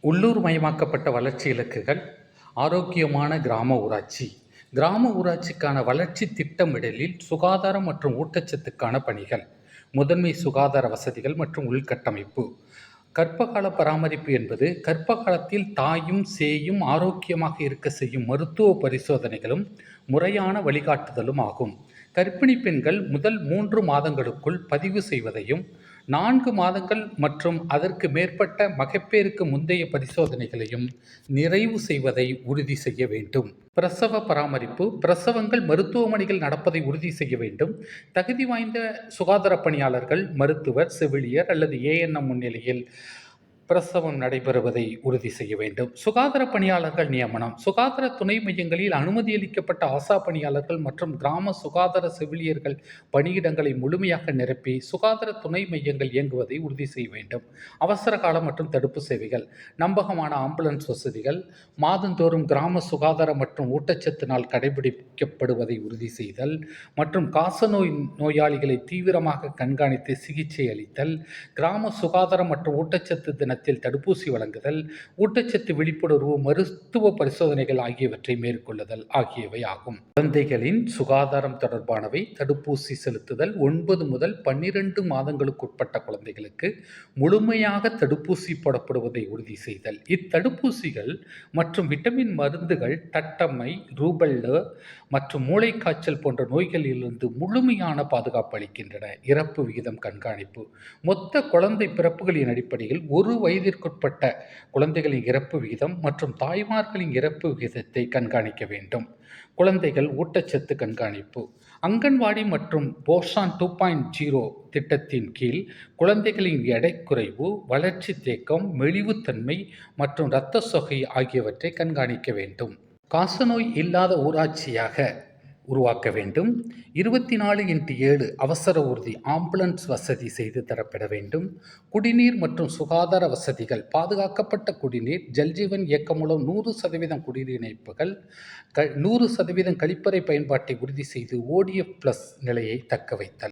உள்ளூர் மயமாக்கப்பட்ட வளர்ச்சி இலக்குகள், ஆரோக்கியமான கிராம ஊராட்சி. கிராம ஊராட்சிக்கான வளர்ச்சி திட்டமிடலில் சுகாதாரம் மற்றும் ஊட்டச்சத்துக்கான பணிகள், முதன்மை சுகாதார வசதிகள் மற்றும் உள்கட்டமைப்பு. கர்ப்பகால பராமரிப்பு என்பது கர்ப்ப காலத்தில் தாயும் சேயும் ஆரோக்கியமாக இருக்க செய்யும் மருத்துவ பரிசோதனைகளும் முறையான வழிகாட்டுதலும் ஆகும். கர்ப்பிணி பெண்கள் முதல் 3 மாதங்களுக்குள் பதிவு செய்வதையும், 4 மாதங்கள் மற்றும் அதற்கு மேற்பட்ட மகப்பேறுக்கு முந்தைய பரிசோதனைகளையும் நிறைவு செய்வதை உறுதி செய்ய வேண்டும். பிரசவ பராமரிப்பு, பிரசவங்கள் மருத்துவமனைகள் நடப்பதை உறுதி செய்ய வேண்டும். தகுதி வாய்ந்த சுகாதார பணியாளர்கள், மருத்துவர், செவிலியர் அல்லது ஏஎன்எம் முன்னிலையில் பிரசவம் நடைபெறுவதை உறுதி செய்ய வேண்டும். சுகாதார பணியாளர்கள் நியமனம், சுகாதார துணை மையங்களில் அனுமதியளிக்கப்பட்ட ஆசா பணியாளர்கள் மற்றும் கிராம சுகாதார செவிலியர்கள் பணியிடங்களை முழுமையாக நிரப்பி சுகாதார துணை மையங்கள் இயங்குவதை உறுதி செய்ய வேண்டும். அவசர கால மற்றும் தடுப்பு சேவைகள், நம்பகமான ஆம்புலன்ஸ் வசதிகள், மாதந்தோறும் கிராம சுகாதார மற்றும் ஊட்டச்சத்து நாள் கடைபிடிக்கப்படுவதை உறுதி செய்தல் மற்றும் காசநோய் நோயாளிகளை தீவிரமாக கண்காணித்து சிகிச்சை அளித்தல், கிராம சுகாதாரம் மற்றும் ஊட்டச்சத்து தினத்தில் தடுப்பூசி வழங்குதல், ஊட்டச்சத்து விழிப்புணர்வு, மருத்துவ பரிசோதனைகள் ஆகியவற்றை மேற்கொள்ளுதல் ஆகியவை ஆகும். குழந்தைகளின் சுகாதாரம் தொடர்பானவை. தடுப்பூசி செலுத்துதல். 9 முதல் 12 மாதங்களுக்குட்பட்ட குழந்தைகளுக்கு முழுமையாக தடுப்பூசி போடப்படுவதை உறுதி செய்தல். இத்தடுப்பூசிகள் மற்றும் விட்டமின் மருந்துகள் தட்டம்மை, ரூபெல்லா மற்றும் மூளைக்காய்ச்சல் போன்ற நோய்களிலிருந்து முழுமையான பாதுகாப்பு அளிக்கின்றன. இறப்பு விகிதம் கண்காணிப்பு. மொத்த குழந்தை பிறப்புகளின் அடிப்படையில் 1 வயதிற்குட்பட்ட குழந்தைகளின் இறப்பு விகிதம் மற்றும் தாய்மார்களின் இறப்பு விகிதத்தை கண்காணிக்க வேண்டும். குழந்தைகள் ஊட்டச்சத்து கண்காணிப்பு. அங்கன்வாடி மற்றும் போஷான் 2.0 திட்டத்தின் கீழ் குழந்தைகளின் எடை குறைவு, வளர்ச்சி தேக்கம், மெலிவுத்தன்மை மற்றும் இரத்த சோகை ஆகியவற்றை கண்காணிக்க வேண்டும். காசநோய் இல்லாத ஊராட்சியாக உருவாக்க வேண்டும். 24x7 அவசர ஊர்தி ஆம்புலன்ஸ் வசதி செய்து தரப்பட வேண்டும். குடிநீர் மற்றும் சுகாதார வசதிகள். பாதுகாக்கப்பட்ட குடிநீர், ஜல்ஜீவன் இயக்கம் மூலம் 100% குடிநீர் இணைப்புகள், 100% கழிப்பறை பயன்பாட்டை உறுதி செய்து ODF+ நிலையை தக்க வைத்தல்.